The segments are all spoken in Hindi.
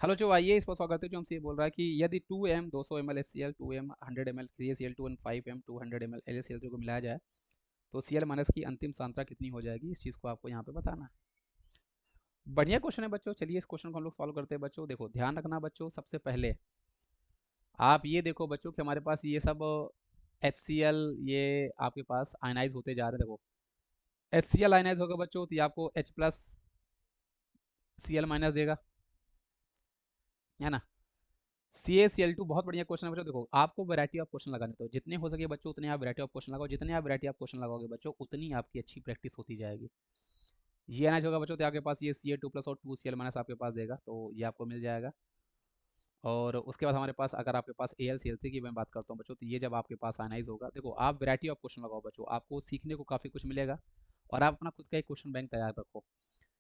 हेलो जो आइए इस पर स्वागत है। जो हमसे ये बोल रहा है कि यदि 2m 200 ml HCl 2m 100 ml CaCl2 और 5m 200 ml LaCl2 को मिलाया जाए तो Cl माइनस की अंतिम सांद्रता कितनी हो जाएगी। इस चीज़ को आपको यहाँ पे बताना है। बढ़िया क्वेश्चन है बच्चों। चलिए इस क्वेश्चन को हम लोग सॉल्व करते हैं बच्चों। देखो ध्यान रखना बच्चों, सबसे पहले आप ये देखो बच्चों कि हमारे पास ये सब HCl ये आपके पास आयनाइज होते जा रहे हैं। देखो HCl आयनाइज होगा बच्चों तो ये आपको H प्लस Cl माइनस देगा, है ना। CaCl2 बहुत बढ़िया क्वेश्चन है बच्चों। देखो आपको वैरायटी ऑफ क्वेश्चन लगाने तो जितने हो सके बच्चों उतने आप वैरायटी ऑफ क्वेश्चन लगाओ। जितने आप वैरायटी ऑफ क्वेश्चन लगाओगे बच्चों उतनी आपकी अच्छी प्रैक्टिस होती जाएगी। ये एनएच होगा बच्चों तो आपके पास ये Ca2 प्लस और 2Cl माइनस आपके पास देगा, तो ये आपको मिल जाएगा। और उसके बाद हमारे पास अगर आपके पास AlCl3 की मैं बात करता हूँ बच्चों, तो ये जब आपके पास आयनाइज होगा, देखो आप वैरायटी ऑफ क्वेश्चन लगाओ बच्चों, आपको सीखने को काफ़ी कुछ मिलेगा। और आप अपना खुद का एक क्वेश्चन बैंक तैयार रखो।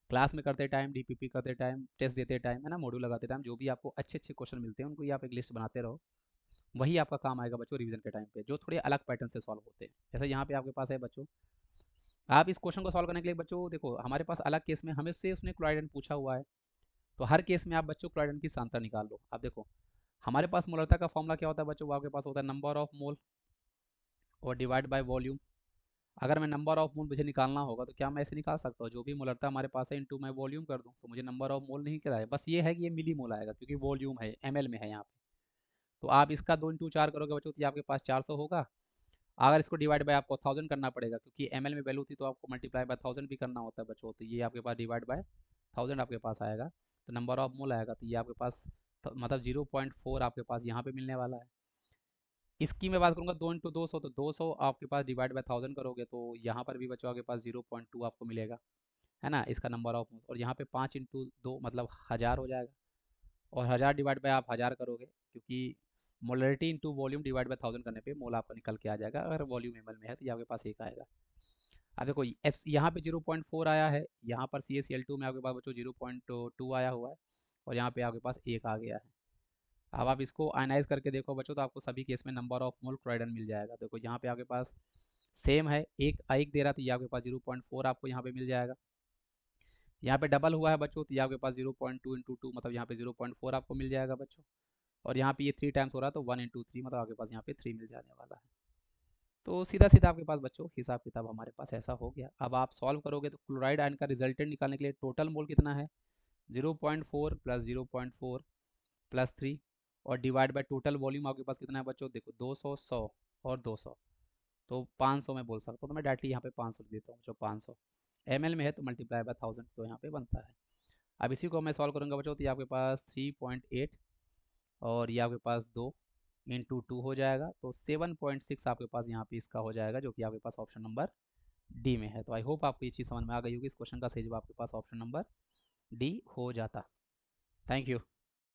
क्लास में करते टाइम, DPP करते टाइम, टेस्ट देते टाइम, है ना, मॉड्यूल लगाते टाइम, जो भी आपको अच्छे अच्छे क्वेश्चन मिलते हैं उनको ये आप एक लिस्ट बनाते रहो। वही आपका काम आएगा बच्चों रिवीजन के टाइम पे, जो थोड़े अलग पैटर्न से सॉल्व होते हैं। जैसे यहाँ पे आपके पास है बच्चों, आप इस क्वेश्चन को सॉल्व करने के लिए बच्चों देखो हमारे पास अलग केस में हमें से उसने क्लोराइडन पूछा हुआ है। तो हर केस में आप बच्चों क्लोराइडन की सांद्रता निकाल लो। अब देखो हमारे पास मोलरता का फॉर्मूला क्या होता है बच्चों, वो आपके पास होता है नंबर ऑफ मोल और डिवाइड बाय वॉल्यूम। अगर मैं नंबर ऑफ मोल मुझे निकालना होगा तो क्या मैं ऐसे निकाल सकता हूँ, जो भी मोलरता हमारे पास है इंटू मैं वॉल्यूम कर दूँ, तो मुझे नंबर ऑफ मोल नहीं कराए, बस ये है कि ये मिली मोल आएगा क्योंकि वॉल्यूम है, ml में है यहाँ पे। तो आप इसका 2 इंटू 4 करोगे बच्चों तो ये आपके पास 400 होगा। अगर इसको डिवाइड बाय आपको 1000 करना पड़ेगा क्योंकि ml में वैल्यू थी, तो आपको मल्टीप्लाई बाय 1000 भी करना होता है बच्चों, तो ये आपके पास डिवाइड बाय 1000 आपके पास आएगा। तो नंबर ऑफ मोल आएगा, तो ये आपके पास मतलब 0.4 आपके पास यहाँ पे मिलने वाला है। इसकी मैं बात करूँगा 2 इंटू 200, तो 200 आपके पास डिवाइड बाय 1000 करोगे तो यहाँ पर भी बच्चों आपके पास 0.2 आपको मिलेगा, है ना, इसका नंबर ऑफ मोल। और यहाँ पे 5 इंटू 2 मतलब 1000 हो जाएगा। और 1000 डिवाइड बाय आप 1000 करोगे क्योंकि molarity into volume divide by 1000 करने पे मोल आपका निकल के आ जाएगा। अगर वॉल्यूम ml में है तो ये आपके पास एक आएगा। अब देखो एस यहाँ पे 0.4 आया है, यहाँ पर CaCl2 में आपके पास बच्चों 0.2 आया हुआ है, और यहाँ पे आपके पास एक आ गया है। अब आप इसको आयनाइज करके देखो बच्चों तो आपको सभी केस में नंबर ऑफ मोल क्लोराइडन मिल जाएगा। देखो यहाँ पे आपके पास सेम है, एक एक दे रहा तो ये आपके पास 0.4 आपको यहाँ पे मिल जाएगा। यहाँ पे डबल हुआ है बच्चों तो ये आपके पास 0.2 इंटू 2 मतलब यहाँ पे 0.4 आपको मिल जाएगा बच्चों। और यहाँ पे ये 3 टाइम्स हो रहा है तो 1 इंटू 3 मतलब आपके पास यहाँ पे 3 मिल जाने वाला है। तो सीधा सीधा आपके पास बच्चों हिसाब किताब हमारे पास ऐसा हो गया। अब आप सॉल्व करोगे तो क्लोराइड आयन का रिजल्टेंट निकालने के लिए टोटल मोल कितना है, 0.4 प्लस 0.4 प्लस 3 और डिवाइड बाय टोटल वॉल्यूम आपके पास कितना है बच्चों, देखो 200 100 और 200, तो 500 मैं बोल सकता हूँ, तो मैं डायरेक्टली यहाँ पे 500 देता हूँ बच्चों। 500 ml में है तो मल्टीप्लाई बाय 1000 तो यहाँ पे बनता है। अब इसी को मैं सॉल्व करूँगा बच्चों तो ये आपके पास 3.8 और ये आपके पास 2 इंटू 2 हो जाएगा, तो 7.6 आपके पास यहाँ पे इसका हो जाएगा, जो कि आपके पास ऑप्शन नंबर डी में है। तो आई होप आपको ये चीज़ समझ में आ गई होगी। इस क्वेश्चन का सही जवाब आपके पास ऑप्शन नंबर डी हो जाता। Thank you.